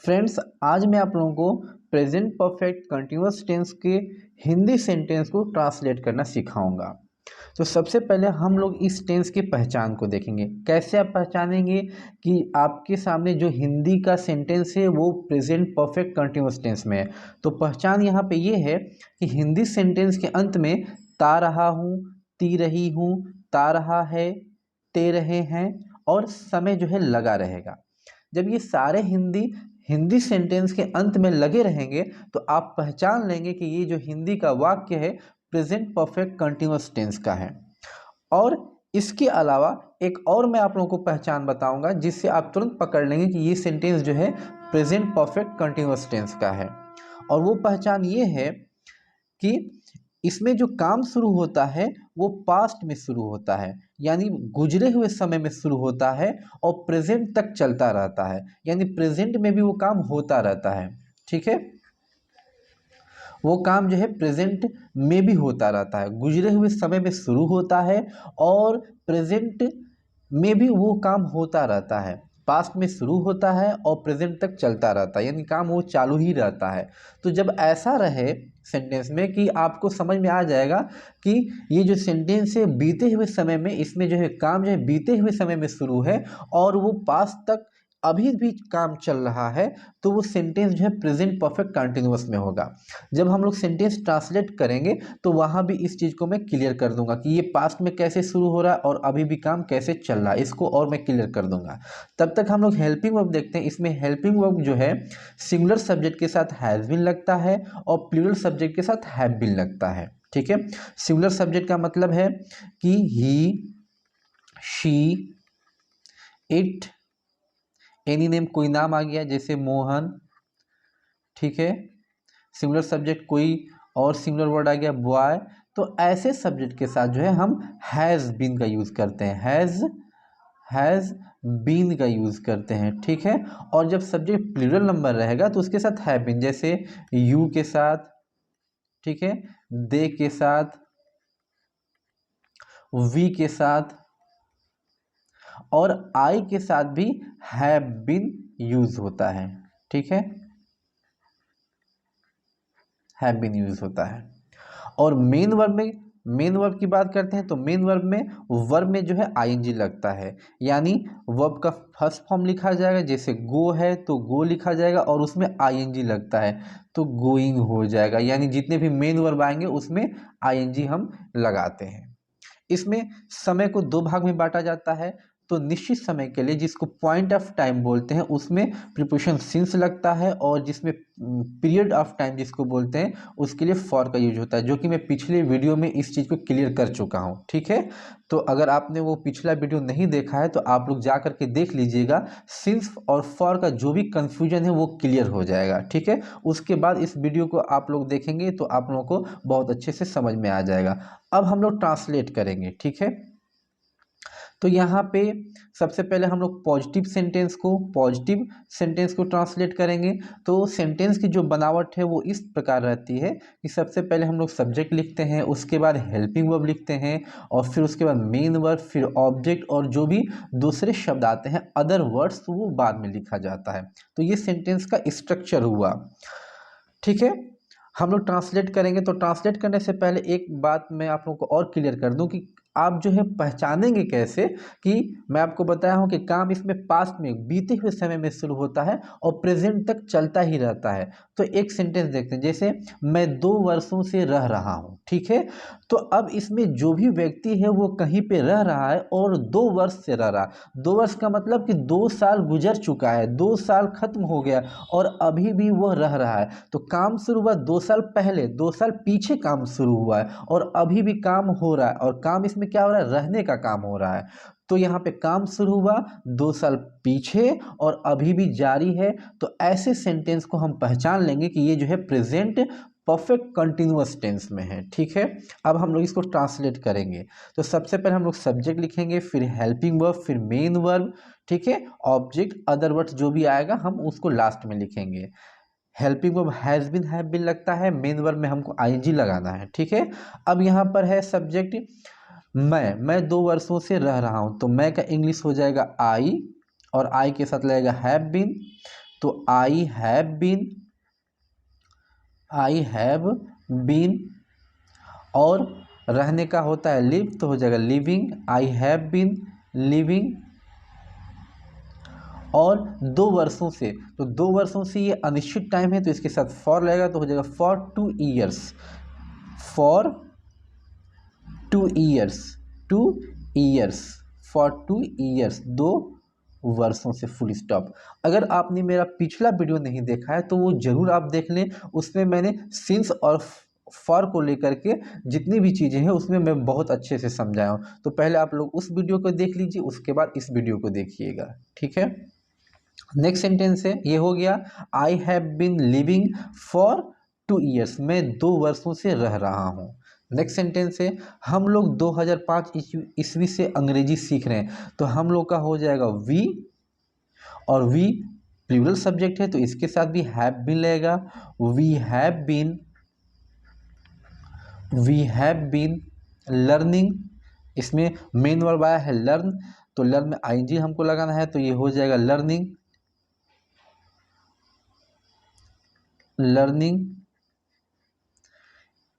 Friends, आज मैं आप लोगों को प्रेजेंट परफेक्ट कंटिन्यूअस टेंस के हिंदी सेंटेंस को ट्रांसलेट करना सिखाऊंगा। तो सबसे पहले हम लोग इस टेंस की पहचान को देखेंगे। कैसे आप पहचानेंगे कि आपके सामने जो हिंदी का सेंटेंस है वो प्रेजेंट परफेक्ट कंटिन्यूअस टेंस में है। तो पहचान यहाँ पे ये है कि हिंदी सेंटेंस के अंत में ता रहा हूँ, ती रही हूँ, ता रहा है, ते रहे हैं और समय जो है लगा रहेगा। जब ये सारे हिंदी सेंटेंस के अंत में लगे रहेंगे तो आप पहचान लेंगे कि ये जो हिंदी का वाक्य है प्रेजेंट परफेक्ट कंटिन्यूअस टेंस का है। और इसके अलावा एक और मैं आप लोगों को पहचान बताऊंगा जिससे आप तुरंत पकड़ लेंगे कि ये सेंटेंस जो है प्रेजेंट परफेक्ट कंटिन्यूअस टेंस का है। और वो पहचान ये है कि इसमें जो काम शुरू होता है वो पास्ट में शुरू होता है, यानी गुजरे हुए समय में शुरू होता है और प्रेजेंट तक चलता रहता है, यानी प्रेजेंट में भी वो काम होता रहता है। ठीक है, वो काम जो है प्रेजेंट में भी होता रहता है, गुजरे हुए समय में शुरू होता है और प्रेजेंट में भी वो काम होता रहता है। पास्ट में शुरू होता है और प्रेजेंट तक चलता रहता है, यानी काम वो चालू ही रहता है। तो जब ऐसा रहे सेंटेंस में कि आपको समझ में आ जाएगा कि ये जो सेंटेंस है बीते हुए समय में, इसमें जो है काम जो है बीते हुए समय में शुरू है और वो पास्ट तक अभी भी काम चल रहा है, तो वो सेंटेंस जो है प्रेजेंट परफेक्ट कंटिन्यूअस में होगा। जब हम लोग सेंटेंस ट्रांसलेट करेंगे तो वहाँ भी इस चीज़ को मैं क्लियर कर दूंगा कि ये पास्ट में कैसे शुरू हो रहा है और अभी भी काम कैसे चल रहा है, इसको और मैं क्लियर कर दूंगा। तब तक हम लोग हेल्पिंग वर्ब देखते हैं। इसमें हेल्पिंग वर्ब जो है सिंगुलर सब्जेक्ट के साथ हैज़ बीन लगता है और प्लूरल सब्जेक्ट के साथ हैव बीन लगता है। ठीक है, सिंगुलर सब्जेक्ट का मतलब है कि ही, शी, इट, एनी नेम, कोई नाम आ गया जैसे मोहन। ठीक है, सिंगुलर सब्जेक्ट कोई और सिंगुलर वर्ड आ गया बॉय। तो ऐसे सब्जेक्ट के साथ जो है हम हैज़ बीन का यूज़ करते हैं, हैज़ बीन का यूज़ करते हैं। ठीक है, और जब सब्जेक्ट प्लूरल नंबर रहेगा तो उसके साथ हैव बीन, जैसे यू के साथ, ठीक है, दे के साथ, वी के साथ और आई के साथ भी हैव बीन यूज होता है। ठीक है, हैव बीन यूज होता है। और मेन वर्ब की बात करते हैं तो मेन वर्ब में जो है आईएनजी लगता है, यानी वर्ब का फर्स्ट फॉर्म लिखा जाएगा, जैसे गो है तो गो लिखा जाएगा और उसमें आईएनजी लगता है तो गोइंग हो जाएगा। यानी जितने भी मेन वर्ब आएंगे उसमें आईएनजी हम लगाते हैं। इसमें समय को दो भाग में बांटा जाता है। तो निश्चित समय के लिए जिसको पॉइंट ऑफ टाइम बोलते हैं उसमें प्रीपोजिशन सिंस लगता है, और जिसमें पीरियड ऑफ टाइम जिसको बोलते हैं उसके लिए फॉर का यूज होता है, जो कि मैं पिछले वीडियो में इस चीज़ को क्लियर कर चुका हूं। ठीक है, तो अगर आपने वो पिछला वीडियो नहीं देखा है तो आप लोग जा करके देख लीजिएगा। सिंस और फॉर का जो भी कंफ्यूजन है वो क्लियर हो जाएगा। ठीक है, उसके बाद इस वीडियो को आप लोग देखेंगे तो आप लोगों को बहुत अच्छे से समझ में आ जाएगा। अब हम लोग ट्रांसलेट करेंगे। ठीक है, तो यहाँ पे सबसे पहले हम लोग पॉजिटिव सेंटेंस को ट्रांसलेट करेंगे। तो सेंटेंस की जो बनावट है वो इस प्रकार रहती है कि सबसे पहले हम लोग सब्जेक्ट लिखते हैं, उसके बाद हेल्पिंग वर्ब लिखते हैं और फिर उसके बाद मेन वर्ब, फिर ऑब्जेक्ट और जो भी दूसरे शब्द आते हैं अदर वर्ड्स तो वो बाद में लिखा जाता है। तो ये सेंटेंस का स्ट्रक्चर हुआ। ठीक है, हम लोग ट्रांसलेट करेंगे। तो ट्रांसलेट करने से पहले एक बात मैं आप लोगों को और क्लियर कर दूं कि आप जो है पहचानेंगे कैसे, कि मैं आपको बताया हूं कि काम इसमें पास्ट में बीते हुए समय में शुरू होता है और प्रेजेंट तक चलता ही रहता है। तो एक सेंटेंस देखते हैं, जैसे मैं 2 वर्षों से रह रहा हूं। ठीक है, तो अब इसमें जो भी व्यक्ति है वो कहीं पे रह रहा है और 2 वर्ष से रह रहा है। 2 वर्ष का मतलब कि 2 साल गुजर चुका है, 2 साल खत्म हो गया और अभी भी वो रह रहा है। तो काम शुरू हुआ 2 साल पहले, 2 साल पीछे काम शुरू हुआ है और अभी भी काम हो रहा है। और काम इसमें क्या हो रहा है, रहने का काम हो रहा है। तो यहाँ पे काम शुरू हुआ 2 साल पीछे और अभी भी जारी है। तो ऐसे सेंटेंस को हम पहचान लेंगे कि ये जो है प्रेजेंट परफेक्ट कंटिन्यूअस टेंस में है। ठीक है, अब हम लोग इसको ट्रांसलेट करेंगे। तो सबसे पहले हम लोग सब्जेक्ट लिखेंगे, फिर हेल्पिंग वर्ब, फिर मेन वर्ब। ठीक है, ऑब्जेक्ट अदर वर्ड्स जो भी आएगा हम उसको लास्ट में लिखेंगे। हेल्पिंग वर्ब हैज बीन लगता है, मेन वर्ब में हमको आईएनजी लगाना है। ठीक है, अब यहाँ पर है सब्जेक्ट मैं 2 वर्षों से रह रहा हूँ, तो मैं का इंग्लिश हो जाएगा आई और आई के साथ लगेगा हैव बीन। तो आई हैव बीन, और रहने का होता है लिव, तो हो जाएगा living, I have been living. और 2 वर्षों से, तो 2 वर्षों से ये अनिश्चित टाइम है तो इसके साथ फॉर लगेगा, तो हो जाएगा for 2 years, for 2 years, 2 years, for 2 years, 2 वर्षों से, फुल स्टॉप। अगर आपने मेरा पिछला वीडियो नहीं देखा है तो वो जरूर आप देख लें, उसमें मैंने सिंस और फॉर को लेकर के जितनी भी चीज़ें हैं उसमें मैं बहुत अच्छे से समझाया हूँ। तो पहले आप लोग उस वीडियो को देख लीजिए, उसके बाद इस वीडियो को देखिएगा, ठीक है। नेक्स्ट सेंटेंस है, ये हो गया, I have been living for 2 years, मैं 2 वर्षों से रह रहा हूँ। नेक्स्ट सेंटेंस है, हम लोग 2005 ईस्वी से अंग्रेजी सीख रहे हैं, तो हम लोग का हो जाएगा वी, और वी प्लूरल सब्जेक्ट है तो इसके साथ भी हैव बीन लगेगा, वी हैव बीन लर्निंग। इसमें मेन वर्ब आया है लर्न, तो लर्न में आईएनजी हमको लगाना है, तो ये हो जाएगा लर्निंग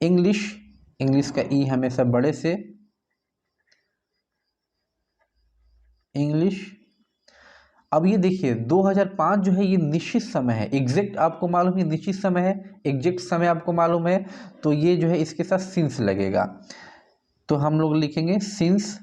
इंग्लिश का ई हमेशा बड़े से, इंग्लिश। अब ये देखिए 2005 जो है ये निश्चित समय है, एग्जैक्ट आपको मालूम है निश्चित समय है, एग्जैक्ट समय आपको मालूम है, तो ये जो है इसके साथ सिंस लगेगा, तो हम लोग लिखेंगे सिंस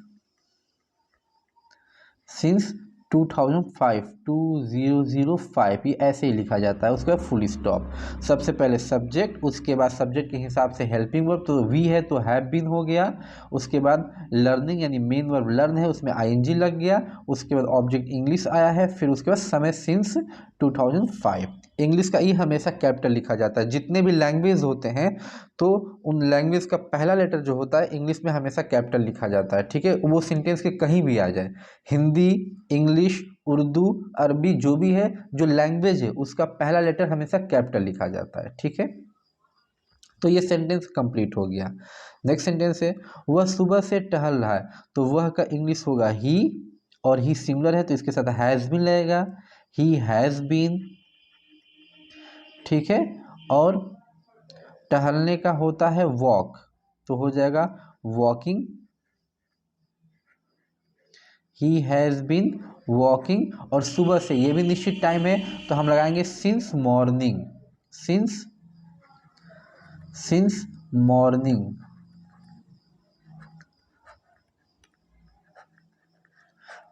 2005 ये ऐसे ही लिखा जाता है, उसके बाद फुल स्टॉप। सबसे पहले सब्जेक्ट, उसके बाद सब्जेक्ट के हिसाब से हेल्पिंग वर्ब, तो वी है तो हैव बीन हो गया, उसके बाद लर्निंग यानी मेन वर्ब लर्न है उसमें आईएनजी लग गया, उसके बाद ऑब्जेक्ट इंग्लिश आया है, फिर उसके बाद समय सिंस 2005। इंग्लिश का ई हमेशा कैपिटल लिखा जाता है, जितने भी लैंग्वेज होते हैं तो उन लैंग्वेज का पहला लेटर जो होता है इंग्लिश में हमेशा कैपिटल लिखा जाता है, ठीक है। वो सेंटेंस के कहीं भी आ जाए, हिंदी, इंग्लिश, उर्दू, अरबी, जो भी है जो लैंग्वेज है उसका पहला लेटर हमेशा कैपिटल लिखा जाता है, ठीक है। तो ये सेंटेंस कंप्लीट हो गया। नेक्स्ट सेंटेंस है, वह सुबह से टहल रहा है, तो वह का इंग्लिश होगा ही, और ही सिंगुलर है तो इसके साथ हैज़ बीन लगेगा, ही हैज़ बीन, ठीक है। और टहलने का होता है वॉक, तो हो जाएगा walking, he has been walking. और सुबह से ये भी निश्चित टाइम है तो हम लगाएंगे सिंस मॉर्निंग, सिंस मॉर्निंग।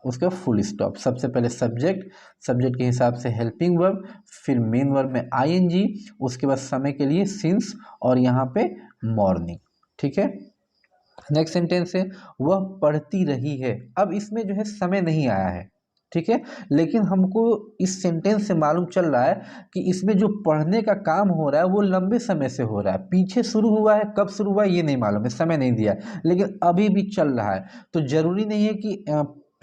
उसका फुल स्टॉप। सबसे पहले सब्जेक्ट के हिसाब से हेल्पिंग वर्ब, फिर मेन वर्ब में आईएनजी, उसके बाद समय के लिए सिंस, और यहाँ पे मॉर्निंग, ठीक है। नेक्स्ट सेंटेंस है, वह पढ़ती रही है। अब इसमें जो है समय नहीं आया है, ठीक है, लेकिन हमको इस सेंटेंस से मालूम चल रहा है कि इसमें जो पढ़ने का काम हो रहा है वो लंबे समय से हो रहा है, पीछे शुरू हुआ है, कब शुरू हुआ है ये नहीं मालूम है, समय नहीं दिया है, लेकिन अभी भी चल रहा है। तो जरूरी नहीं है कि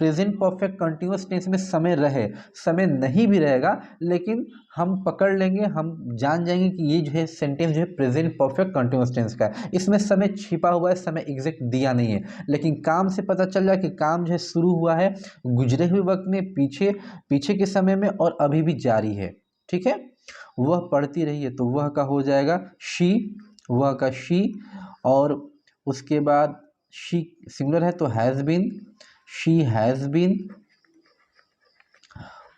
प्रेजेंट परफेक्ट कंटिन्यूअस टेंस में समय रहे, समय नहीं भी रहेगा, लेकिन हम पकड़ लेंगे, हम जान जाएंगे कि ये जो है सेंटेंस जो है प्रेजेंट परफेक्ट कंटिन्यूअस टेंस का है, इसमें समय छिपा हुआ है, समय एग्जैक्ट दिया नहीं है, लेकिन काम से पता चल रहा है कि काम जो है शुरू हुआ है गुजरे हुए वक्त में, पीछे के समय में, और अभी भी जारी है, ठीक है। वह पढ़ती रही है तो वह का हो जाएगा शी, वह का शी, और उसके बाद शी सिंगुलर है तो has been, she has been.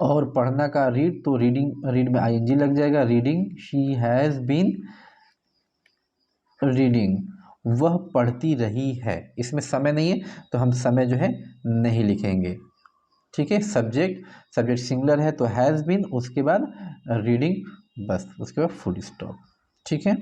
और पढ़ना का रीड, तो रीड में आईएनजी लग जाएगा, reading, she has been reading. वह पढ़ती रही है, इसमें समय नहीं है तो हम समय जो है नहीं लिखेंगे, ठीक है। सब्जेक्ट सिंगुलर है तो हैज़ बीन, उसके बाद रीडिंग, बस उसके बाद फुल स्टॉप, ठीक है।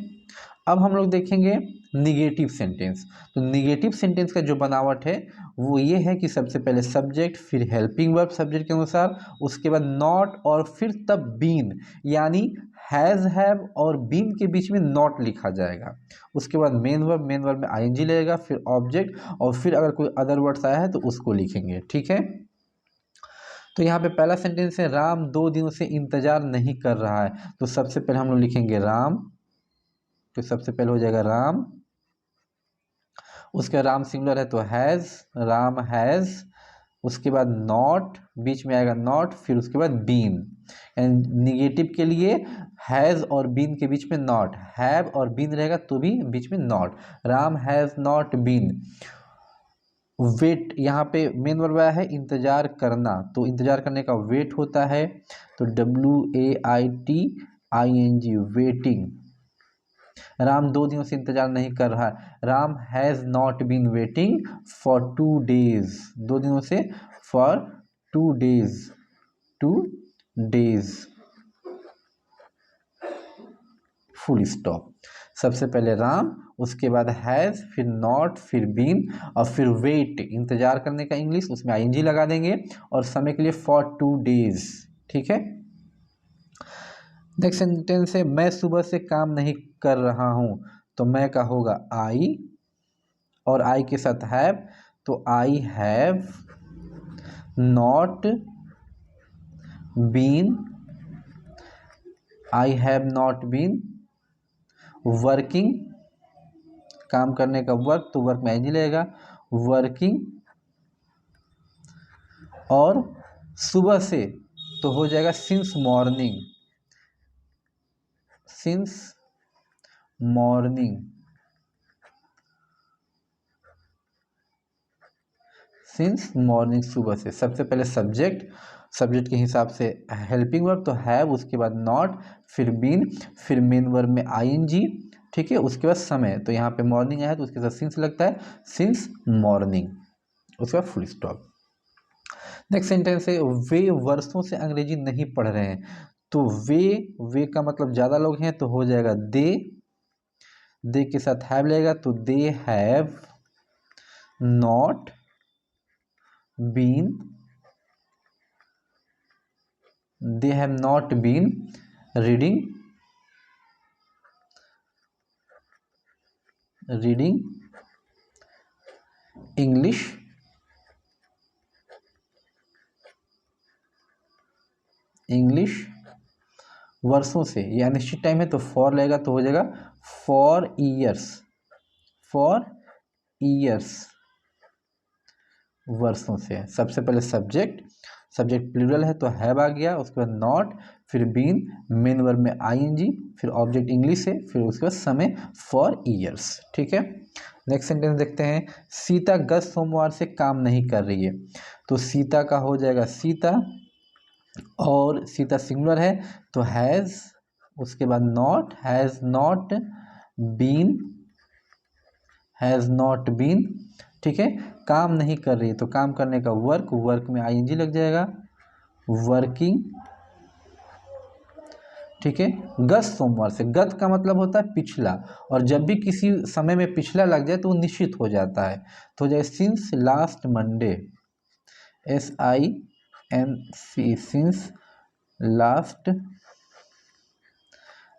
अब हम लोग देखेंगे निगेटिव सेंटेंस। तो निगेटिव सेंटेंस का जो बनावट है वो ये है कि सबसे पहले सब्जेक्ट, फिर हेल्पिंग वर्ब सब्जेक्ट के अनुसार, उसके बाद नॉट, और फिर तब बीन, यानी हैज़, हैव और बीन के बीच में नॉट लिखा जाएगा, उसके बाद मेन वर्ब में आईएनजी लगेगा, फिर ऑब्जेक्ट, और फिर अगर कोई अदर वर्ड्स आया है तो उसको लिखेंगे, ठीक है। तो यहाँ पे पहला सेंटेंस है, राम 2 दिनों से इंतजार नहीं कर रहा है, तो सबसे पहले हम लोग लिखेंगे राम, तो सबसे पहले हो जाएगा राम, उसके राम सिंगुलर है तो हैज़, राम हैज़, उसके बाद नॉट, बीच में आएगा नॉट, फिर उसके बाद बीन। एंड निगेटिव के लिए हैज़ और बीन के बीच में नॉट, हैव और बीन रहेगा तो भी बीच में not. Ram has not been. Wait, यहाँ पे मेन वर्ब आया है इंतजार करना, तो इंतजार करने का वेट होता है, तो WAITING, वेटिंग। राम 2 दिनों से इंतजार नहीं कर रहा। Ram has not been waiting for 2 days, 2 दिनों से, for 2 days, 2 days, full stop. सबसे पहले राम, उसके बाद हैज़, फिर नॉट, फिर बीन, और फिर वेट, इंतजार करने का इंग्लिश, उसमें ING लगा देंगे, और समय के लिए फॉर 2 days। ठीक है। नेक्स्ट सेंटेंस है मैं सुबह से काम नहीं कर रहा हूं, तो मैं का होगा आई, और आई के साथ हैव, तो I have not been, I have not been working, काम करने का वर्क, तो वर्क में ING लगेगा, वर्किंग, और सुबह से तो हो जाएगा since morning, since morning, since morning, सुबह से। सबसे पहले सब्जेक्ट, सब्जेक्ट के हिसाब से हेल्पिंग वर्ब तो हैव, उसके बाद नॉट, फिर बीन, फिर मेन वर्ब में ING। ठीक है। उसके बाद समय, तो यहाँ पे मॉर्निंग आया है तो उसके साथ सिंस लगता है, सिंस मॉर्निंग, उसके बाद फुल स्टॉप। नेक्स्ट सेंटेंस है वे वर्षों से अंग्रेजी नहीं पढ़ रहे हैं, तो वे का मतलब ज़्यादा लोग हैं, तो हो जाएगा दे के साथ हैव लगेगा, तो they have not been, they have not been reading English वर्षों से। ये अनिश्चित टाइम है तो फॉर लगेगा, तो हो जाएगा फॉर ईयर्स, वर्षों से। सबसे पहले सब्जेक्ट प्लूरल है तो हैव आ गया, उसके बाद नॉट, फिर बीन, मेन वर्ब में ING, फिर ऑब्जेक्ट इंग्लिश है, फिर उसके बाद समय, फॉर ईयर्स। ठीक है। नेक्स्ट सेंटेंस देखते हैं सीता गत सोमवार से काम नहीं कर रही है, तो सीता का हो जाएगा सीता, और सीता सिंगुलर है तो हैज़, उसके बाद नॉट, हैज़ नॉट बीन। ठीक है। काम नहीं कर रही, तो काम करने का वर्क में ING लग जाएगा, वर्किंग। ठीक है। गत सोमवार से, गत का मतलब होता है पिछला, और जब भी किसी समय में पिछला लग जाए तो वो निश्चित हो जाता है, तो हो जाए since last Monday, SINC, since last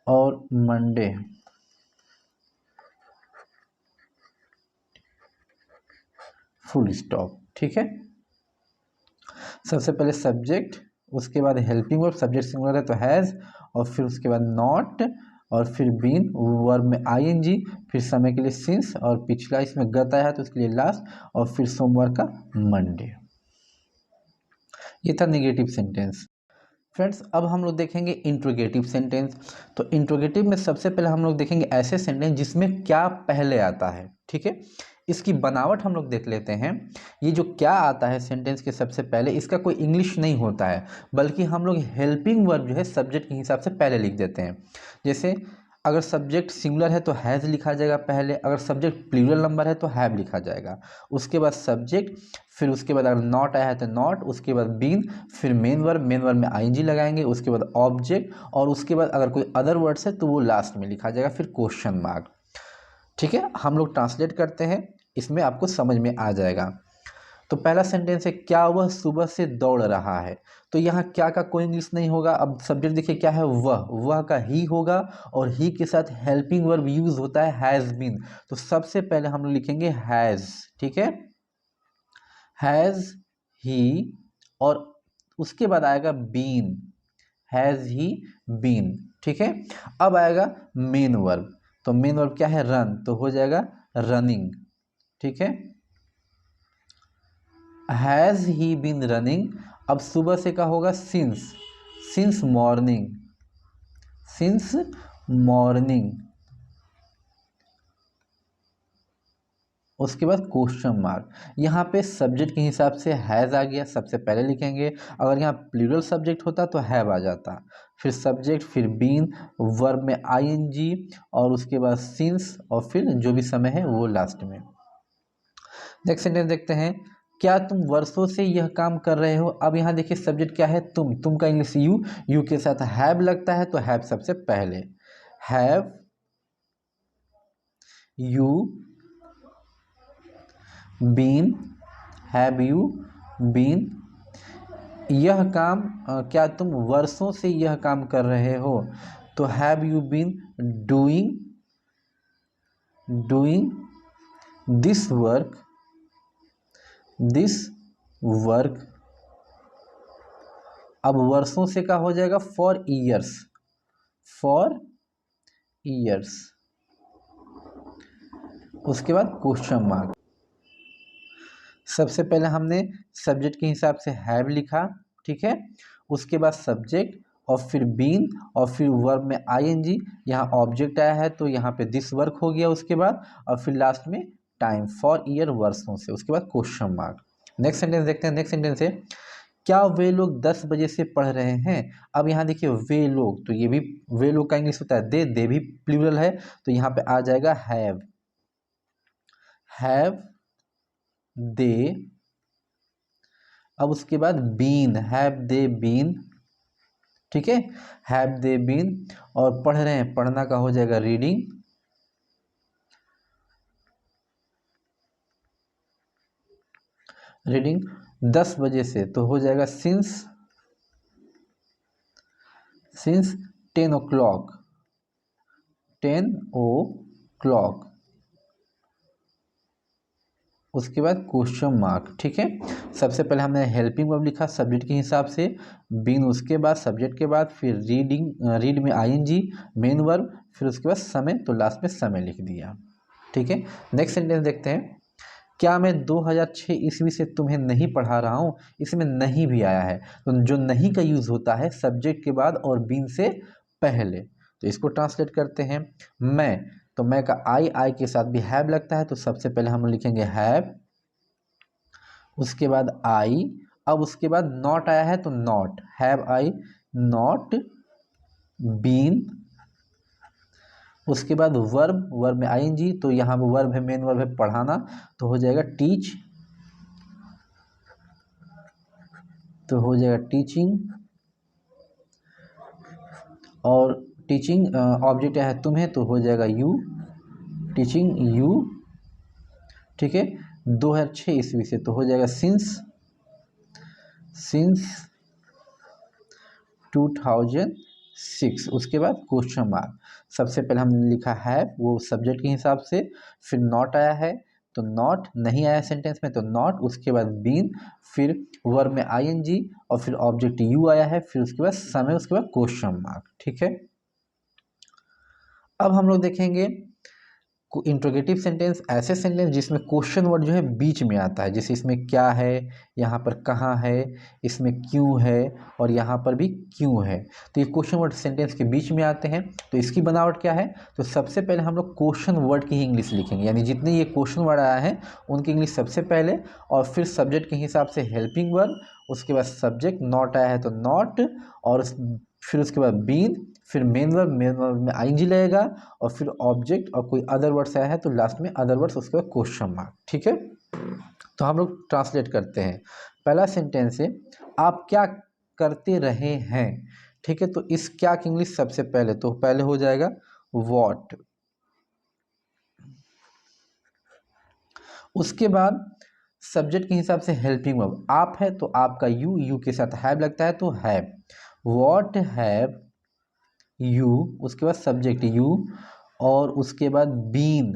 और मंडे, फुल स्टॉप। ठीक है। सबसे पहले सब्जेक्ट, उसके बाद हेल्पिंग वर्ब, सब्जेक्ट सिंगुलर है तो हैज़, और फिर उसके बाद नॉट, और फिर बीन, वर्ब में ING, फिर समय के लिए सिंस, और पिछला इसमें गत आया है तो उसके लिए लास्ट, और फिर सोमवार का मंडे। ये था नेगेटिव सेंटेंस। फ्रेंड्स, अब हम लोग देखेंगे इंट्रोगेटिव सेंटेंस। तो इंट्रोगेटिव में सबसे पहले हम लोग देखेंगे ऐसे सेंटेंस जिसमें क्या पहले आता है। ठीक है। इसकी बनावट हम लोग देख लेते हैं। ये जो क्या आता है सेंटेंस के सबसे पहले, इसका कोई इंग्लिश नहीं होता है, बल्कि हम लोग हेल्पिंग वर्ब जो है सब्जेक्ट के हिसाब से पहले लिख देते हैं। जैसे अगर सब्जेक्ट सिंगुलर है तो हैज़ लिखा जाएगा पहले, अगर सब्जेक्ट प्लूरल नंबर है तो हैव लिखा जाएगा, उसके बाद सब्जेक्ट, फिर उसके बाद अगर नॉट आया है तो नॉट, उसके बाद बीन, फिर मेन वर्ब में ING लगाएंगे, उसके बाद ऑब्जेक्ट, और उसके बाद अगर कोई अदर वर्ड्स है तो वो लास्ट में लिखा जाएगा, फिर क्वेश्चन मार्क। ठीक है। हम लोग ट्रांसलेट करते हैं, इसमें आपको समझ में आ जाएगा। तो पहला सेंटेंस है क्या वह सुबह से दौड़ रहा है, तो यहाँ क्या का कोई इंग्लिश नहीं होगा। अब सब्जेक्ट देखिए क्या है, वह का ही होगा, और ही के साथ हेल्पिंग वर्ब यूज होता है हैज़ बीन, तो सबसे पहले हम लोग लिखेंगे हैज़। ठीक है। हैज़ ही, और उसके बाद आएगा बीन, हैज़ ही बीन। ठीक है। अब आएगा मेन वर्ब, तो मेन वर्ब क्या है, रन, तो हो जाएगा रनिंग। ठीक है। हैज़ ही बीन रनिंग, अब सुबह से क्या होगा, since, since morning, since morning. उसके बाद क्वेश्चन मार्क, यहाँ पे सब्जेक्ट के हिसाब से हैज़ आ गया, सबसे पहले लिखेंगे। अगर यहाँ प्लूरल सब्जेक्ट होता तो हैव आ जाता, फिर सब्जेक्ट, फिर बीन, वर्ब में आईएनजी, और उसके बाद सिंस, और फिर जो भी समय है वो लास्ट में। नेक्स्ट सेंटेंस देखते हैं, क्या तुम वर्षों से यह काम कर रहे हो। अब यहाँ देखिए सब्जेक्ट क्या है, तुम का इंग्लिश यू, यू के साथ हैव लगता है तो हैव सबसे पहले, have you been, have you been, यह काम, क्या तुम वर्षों से यह काम कर रहे हो, तो have you been doing, doing this work, this work. अब वर्षों से क्या हो जाएगा, फॉर ईयर्स, फॉर ईयर्स। उसके बाद क्वेश्चन मार्क, सबसे पहले हमने सब्जेक्ट के हिसाब से हैव लिखा, ठीक है, उसके बाद सब्जेक्ट, और फिर बीन, और फिर वर्ब में आईएनजी, यहाँ ऑब्जेक्ट आया है तो यहाँ पे दिस वर्क हो गया उसके बाद, और फिर लास्ट में टाइम, फॉर ईयर, वर्षों से। उसके बाद क्वेश्चन मार्क। नेक्स्ट सेंटेंस देखते हैं, नेक्स्ट सेंटेंस है, क्या वे लोग 10 बजे से पढ़ रहे हैं। अब यहाँ देखिए वे लोग, तो ये भी वे लोग का इंग्लिश होता है दे भी प्लूरल है, तो यहाँ पे आ जाएगा हैव, हैव दे। अब उसके बाद बीन, हैव दे बीन, ठीक है, हैव दे बीन, और पढ़ रहे हैं, पढ़ना का हो जाएगा रीडिंग, रीडिंग 10 बजे से तो हो जाएगा सिंस, सिंस 10 ओ क्लॉक, 10 ओ क्लॉक। उसके बाद क्वेश्चन मार्क, ठीक है, सबसे पहले हमने हेल्पिंग वर्ब लिखा सब्जेक्ट के हिसाब से, बीन उसके बाद सब्जेक्ट के बाद, फिर रीडिंग, रीड में आईएनजी मेन वर्ब, फिर उसके बाद समय, तो लास्ट में समय लिख दिया, ठीक है। नेक्स्ट सेंटेंस देखते हैं, क्या मैं 2006 ईस्वी से तुम्हें नहीं पढ़ा रहा हूँ। इसमें नहीं भी आया है, तो जो नहीं का यूज होता है सब्जेक्ट के बाद और बीन से पहले, तो इसको ट्रांसलेट करते हैं। मैं, तो मैं का आई के साथ भी हैव लगता है, तो सबसे पहले हम लिखेंगे हैव, उसके बाद आई, अब उसके बाद नॉट आया है तो not, have I not been. उसके बाद वर्ब, वर्ब में आईएनजी, तो यहाँ वर्ब है, मेन वर्ब है पढ़ाना, तो हो जाएगा टीच, तो हो जाएगा टीचिंग, और टीचिंग ऑब्जेक्ट है तुम्हें, तो हो जाएगा यू, टीचिंग यू, ठीक है। 2006 ईस्वी से तो हो जाएगा सिंस, सिंस 2006। उसके बाद क्वेश्चन मार्क, सबसे पहले हमने लिखा है वो सब्जेक्ट के हिसाब से, फिर नॉट आया है तो नॉट, नहीं आया सेंटेंस में तो नॉट, उसके बाद बीन, फिर वर्ब में आईएनजी, और फिर ऑब्जेक्ट यू आया है, फिर उसके बाद समय, उसके बाद क्वेश्चन मार्क, ठीक है। अब हम लोग देखेंगे इंट्रोगेटिव सेंटेंस, ऐसे सेंटेंस जिसमें क्वेश्चन वर्ड जो है बीच में आता है, जैसे इसमें क्या है, यहाँ पर कहाँ है, इसमें क्यों है, और यहाँ पर भी क्यों है, तो ये क्वेश्चन वर्ड सेंटेंस के बीच में आते हैं। तो इसकी बनावट क्या है, तो सबसे पहले हम लोग क्वेश्चन वर्ड की ही इंग्लिश लिखेंगे, यानी जितने ये क्वेश्चन वर्ड आया है उनकी इंग्लिश सबसे पहले, और फिर सब्जेक्ट के हिसाब से हेल्पिंग वर्ब, उसके बाद सब्जेक्ट, नॉट आया है तो नॉट, और फिर उसके बाद बीन, फिर मेन वर्ब, मेन वर्ब में आईएनजी लगेगा, और फिर ऑब्जेक्ट, और कोई अदर वर्ड्स आया है तो लास्ट में अदर वर्ड्स, उसके बाद क्वेश्चन मार्क, ठीक है। तो हम लोग ट्रांसलेट करते हैं। पहला सेंटेंस है, आप क्या करते रहे हैं, ठीक है, तो इस क्या की इंग्लिश सबसे पहले, तो पहले हो जाएगा वॉट, उसके बाद सब्जेक्ट के हिसाब से हेल्पिंग वर्ब, आप है तो आपका यू, यू के साथ हैव लगता है तो हैव, वॉट हैव यू, उसके बाद सब्जेक्ट यू, और उसके बाद been,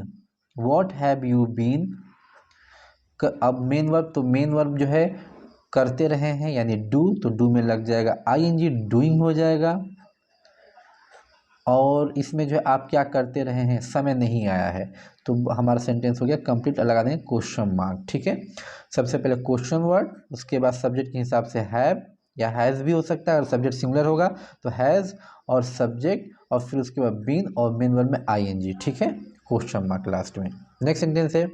what have you been. अब मेन वर्ब, तो मेन वर्ब जो है करते रहे हैं यानी डू, तो डू में लग जाएगा आईएनजी, डूइंग हो जाएगा। और इसमें जो है आप क्या करते रहे हैं, समय नहीं आया है, तो हमारा सेंटेंस हो गया कंप्लीट। लगा देंगे क्वेश्चन मार्क, ठीक है। सबसे पहले क्वेश्चन वर्ड, उसके बाद सब्जेक्ट के हिसाब से हैव या हैज़ भी हो सकता है, अगर सब्जेक्ट सिमिलर होगा तो हैज़ और सब्जेक्ट, और फिर उसके बाद बीन और मेन वर्ब में आईएनजी, ठीक है, क्वेश्चन मार्क लास्ट में। नेक्स्ट सेंटेंस है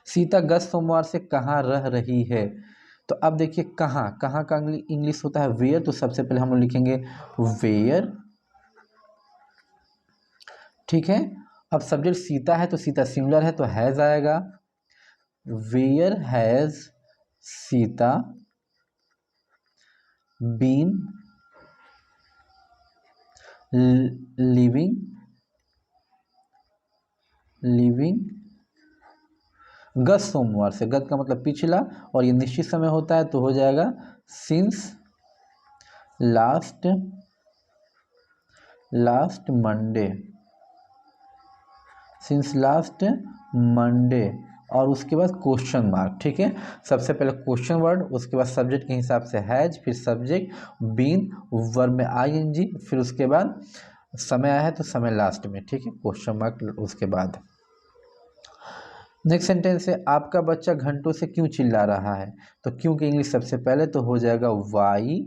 सीता गत सोमवार से कहाँ रह रही है। तो अब देखिए कहाँ, कहाँ का इंग्लिश होता है वेयर, तो सबसे पहले हम लोग लिखेंगे वेयर, ठीक है। अब सब्जेक्ट सीता है तो सीता सिमिलर है तो हैज आएगा, where has Sita been living गत सोमवार से, गत का मतलब पिछला और ये निश्चित समय होता है तो हो जाएगा since last Monday, since last Monday, और उसके बाद क्वेश्चन मार्क, ठीक है। सबसे पहले क्वेश्चन वर्ड, उसके बाद सब्जेक्ट के हिसाब से हैज, फिर सब्जेक्ट बीन, वर्ब में आईएनजी, फिर उसके बाद समय आया है तो समय लास्ट में, ठीक है, क्वेश्चन मार्क उसके बाद। नेक्स्ट सेंटेंस है आपका बच्चा घंटों से क्यों चिल्ला रहा है। तो क्यों की इंग्लिश सबसे पहले तो हो जाएगा वाई,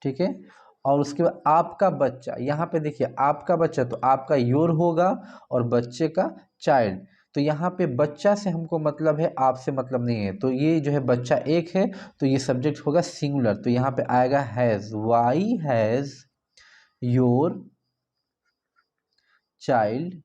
ठीक है। और उसके बाद आपका बच्चा, यहाँ पे देखिए आपका बच्चा तो आपका योर होगा और बच्चे का चाइल्ड, तो यहाँ पे बच्चा से हमको मतलब है, आपसे मतलब नहीं है, तो ये जो है बच्चा एक है तो ये सब्जेक्ट होगा सिंगुलर, तो यहाँ पे आएगा has, why has your child,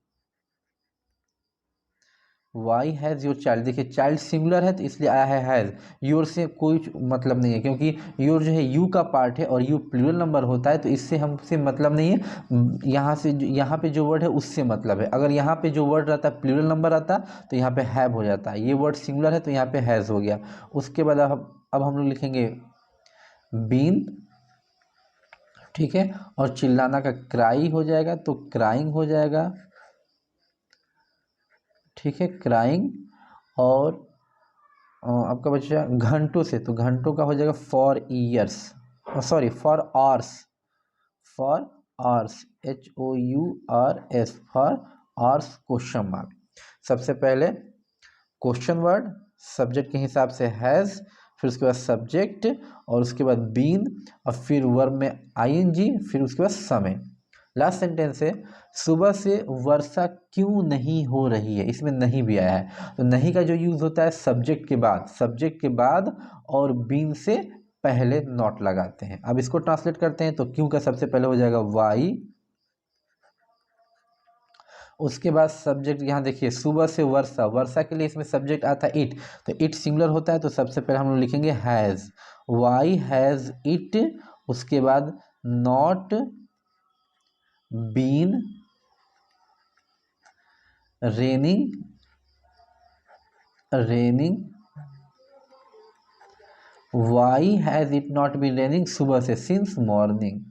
why has your child. देखिए चाइल्ड सिंगुलर है तो इसलिए आया है हैज़, योर से कोई मतलब नहीं है क्योंकि योर जो है यू का पार्ट है और यू प्लूरल नंबर होता है, तो इससे हमसे मतलब नहीं है। यहाँ पे जो वर्ड है उससे मतलब है, अगर यहाँ पे जो वर्ड रहता है प्लूरल नंबर आता तो यहाँ पे हैव हो जाता है, ये वर्ड सिंगुलर है तो यहाँ पे हैज़ हो गया। उसके बाद अब हम लोग लिखेंगे बीन, ठीक है, और चिल्लाना का क्राई हो जाएगा तो क्राइंग हो जाएगा, ठीक है, क्राइंग। और आपका बच्चा घंटों से, तो घंटों का हो जाएगा for years, sorry for hours, for hours HOURS, for hours question mark. सबसे पहले क्वेश्चन वर्ड, सब्जेक्ट के हिसाब से हैज़, फिर उसके बाद सब्जेक्ट, और उसके बाद बीन, और फिर वर्ब में आईएनजी, फिर उसके बाद समय। लास्ट सेंटेंस है सुबह से वर्षा क्यों नहीं हो रही है, इसमें नहीं भी आया है, तो नहीं का जो यूज होता है सब्जेक्ट के बाद, सब्जेक्ट के बाद और बीन से पहले नॉट लगाते हैं। अब इसको ट्रांसलेट करते हैं तो क्यों का सबसे पहले हो जाएगा वाई, उसके बाद सब्जेक्ट, यहाँ देखिए सुबह से वर्षा, वर्षा के लिए इसमें सब्जेक्ट आता है इट, तो इट सिंगुलर होता है तो सबसे पहले हम लोग लिखेंगे हैज़, वाई हैज़ इट, उसके बाद not been raining why has it not been raining सुबह से, सिंस मॉर्निंग।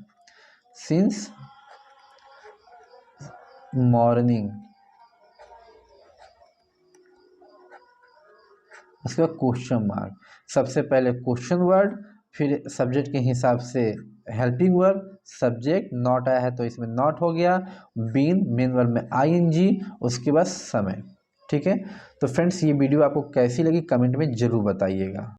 उसके बाद क्वेश्चन मार्क, सबसे पहले क्वेश्चन वर्ड, फिर सब्जेक्ट के हिसाब से हेल्पिंग वर्ब, सब्जेक्ट नॉट आया है तो इसमें नॉट हो गया, बीन मेन वर्ब में आईएनजी, उसके बाद समय, ठीक है। तो फ्रेंड्स ये वीडियो आपको कैसी लगी कमेंट में ज़रूर बताइएगा।